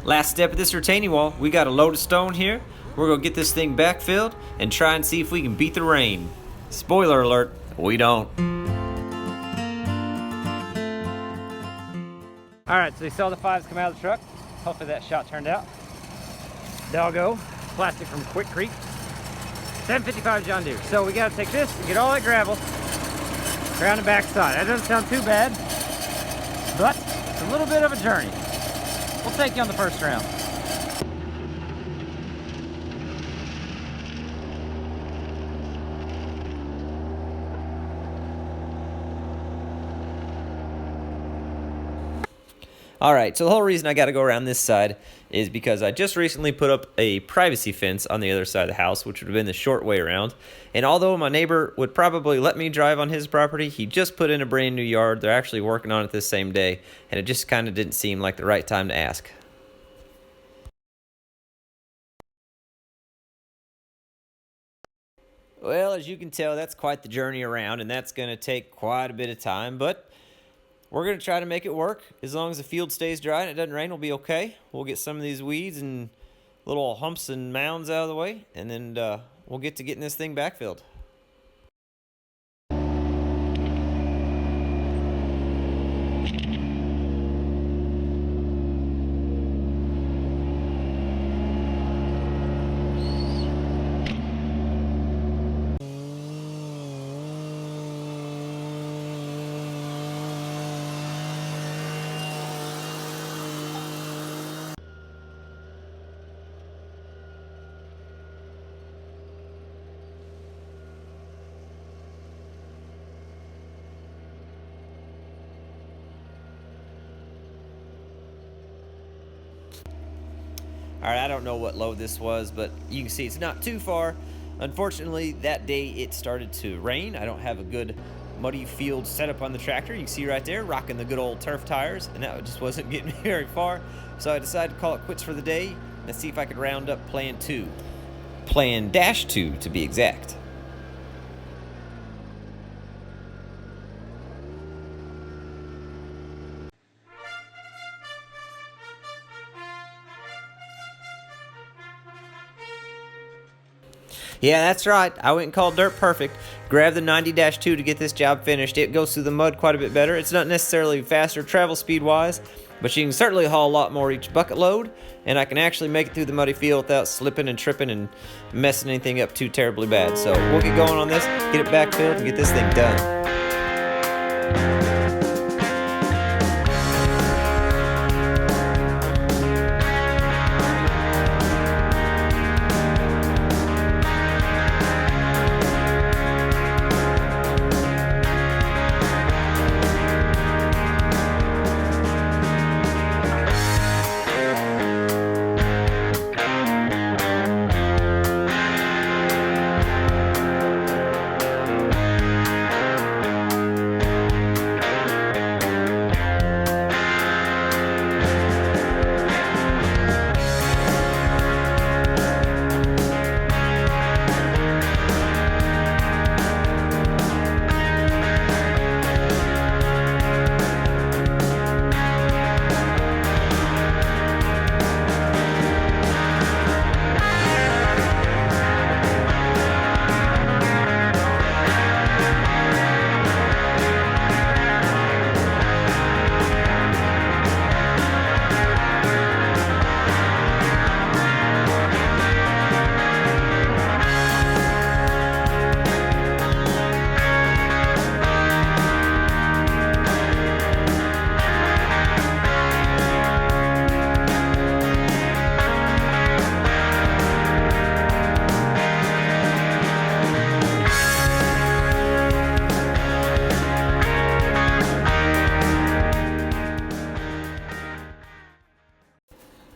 Last step of this retaining wall, we got a load of stone here. We're gonna get this thing backfilled and try and see if we can beat the rain. Spoiler alert, we don't. Alright, so you saw the fives come out of the truck. Hopefully that shot turned out. Doggo, plastic from Quick Creek. 755 John Deere. So we gotta take this and get all that gravel around the back side. That doesn't sound too bad, but it's a little bit of a journey. We'll take you on the first round. Alright, so the whole reason I got to go around this side is because I just recently put up a privacy fence on the other side of the house, which would have been the short way around. And although my neighbor would probably let me drive on his property, he just put in a brand new yard. They're actually working on it this same day, and it just kind of didn't seem like the right time to ask. Well, as you can tell, that's quite the journey around, and that's going to take quite a bit of time, but we're going to try to make it work. As long as the field stays dry and it doesn't rain, we'll be okay. We'll get some of these weeds and little humps and mounds out of the way, and then we'll get to getting this thing backfilled. Alright, I don't know what load this was, but you can see it's not too far. Unfortunately, that day it started to rain. I don't have a good muddy field setup on the tractor. You can see right there, rocking the good old turf tires, and that just wasn't getting me very far. So I decided to call it quits for the day and see if I could round up plan 2. Plan dash 2 to be exact. Yeah, that's right. I went and called Dirt Perfect. Grabbed the 90-2 to get this job finished. It goes through the mud quite a bit better. It's not necessarily faster travel speed-wise, but you can certainly haul a lot more each bucket load, and I can actually make it through the muddy field without slipping and tripping and messing anything up too terribly bad. So we'll get going on this, get it backfilled, and get this thing done.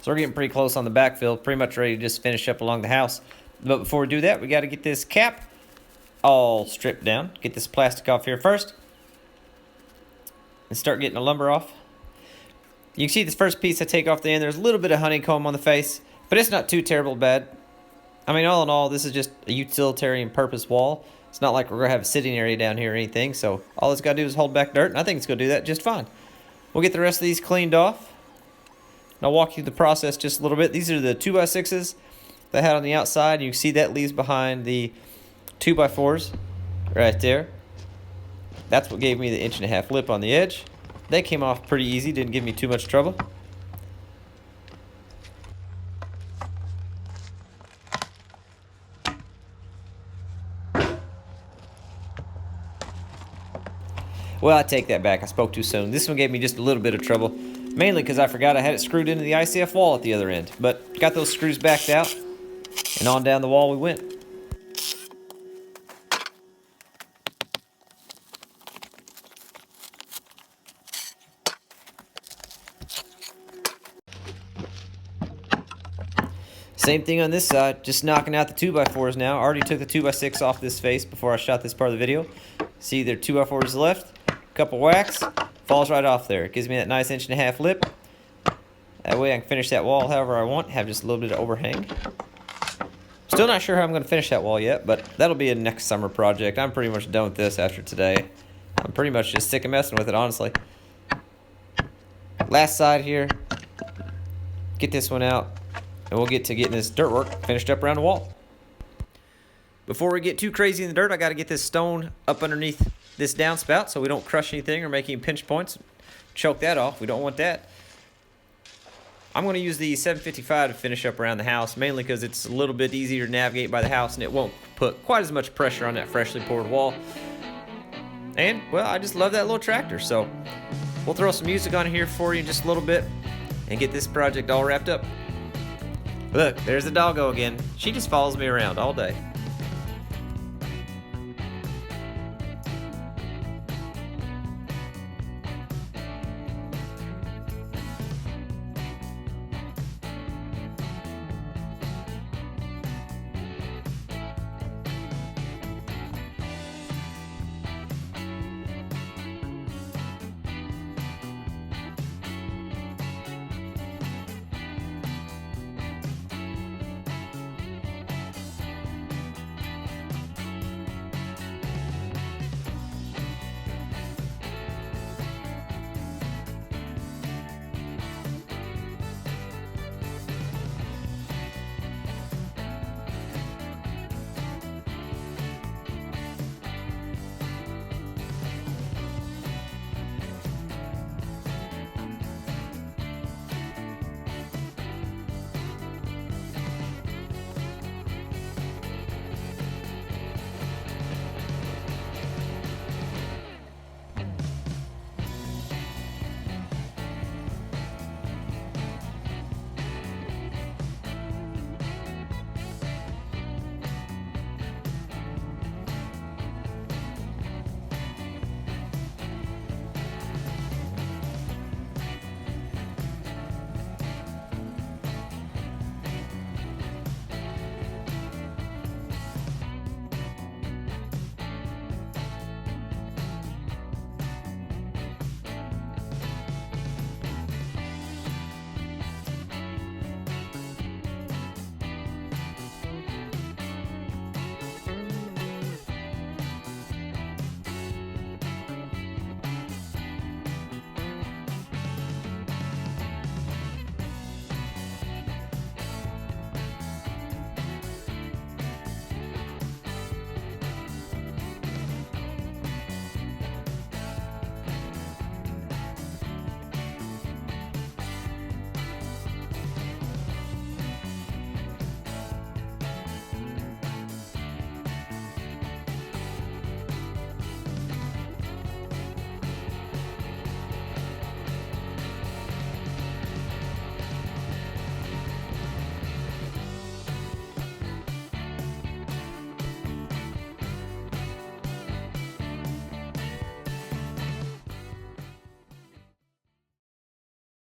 So we're getting pretty close on the backfill, pretty much ready to just finish up along the house. But before we do that, we got to get this cap all stripped down. Get this plastic off here first. And start getting the lumber off. You can see this first piece I take off the end, there's a little bit of honeycomb on the face, but it's not too terrible bad. I mean, all in all, this is just a utilitarian purpose wall. It's not like we're going to have a sitting area down here or anything, so all it's got to do is hold back dirt, and I think it's going to do that just fine. We'll get the rest of these cleaned off. I'll walk you through the process just a little bit. These are the 2x6s that I had on the outside. You can see that leaves behind the 2x4s right there. That's what gave me the 1.5-inch lip on the edge. They came off pretty easy, didn't give me too much trouble. Well, I take that back. I spoke too soon. This one gave me just a little bit of trouble, mainly because I forgot I had it screwed into the ICF wall at the other end. But got those screws backed out, and on down the wall we went. Same thing on this side, just knocking out the 2x4s now. I already took the 2x6 off this face before I shot this part of the video. See, there are 2x4s left. Couple whacks, falls right off there. It gives me that nice 1.5-inch lip. That way I can finish that wall however I want, have just a little bit of overhang. Still not sure how I'm going to finish that wall yet, but that'll be a next summer project. I'm pretty much done with this after today. I'm pretty much just sick of messing with it, honestly. Last side here. Get this one out, and we'll get to getting this dirt work finished up around the wall. Before we get too crazy in the dirt, I got to get this stone up underneath this downspout so we don't crush anything or make any pinch points. Choke that off. We don't want that. I'm going to use the 755 to finish up around the house, mainly because it's a little bit easier to navigate by the house and it won't put quite as much pressure on that freshly poured wall. And, well, I just love that little tractor, so we'll throw some music on here for you in just a little bit and get this project all wrapped up. Look, there's the doggo again. She just follows me around all day.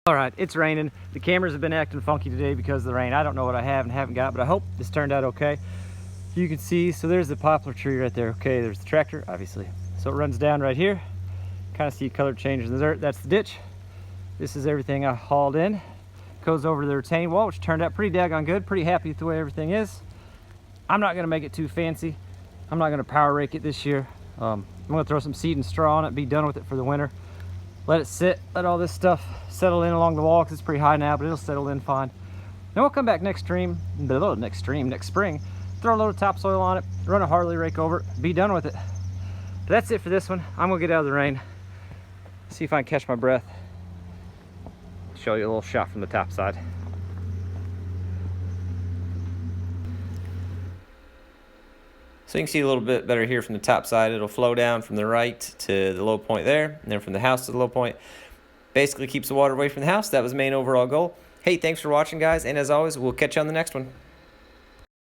All right, it's raining. The cameras have been acting funky today because of the rain. I don't know what I have and haven't got, but I hope this turned out okay. You can see, so there's the poplar tree right there. Okay, there's the tractor, obviously. So it runs down right here. Kind of see color changes in the dirt. That's the ditch. This is everything I hauled in. Goes over to the retaining wall, which turned out pretty daggone good. Pretty happy with the way everything is. I'm not gonna make it too fancy. I'm not gonna power rake it this year. I'm gonna throw some seed and straw on it, be done with it for the winter. let it sit, let all this stuff settle in along the wall, because it's pretty high now, but it'll settle in fine. Then we'll come back next spring, throw a load of topsoil on it, run a Harley rake over it, be done with it. But that's it for this one. I'm gonna get out of the rain, see if I can catch my breath, show you a little shot from the top side. So you can see a little bit better here from the top side. It'll flow down from the right to the low point there, and then from the house to the low point. Basically keeps the water away from the house. That was the main overall goal. Hey, thanks for watching, guys, and as always, we'll catch you on the next one.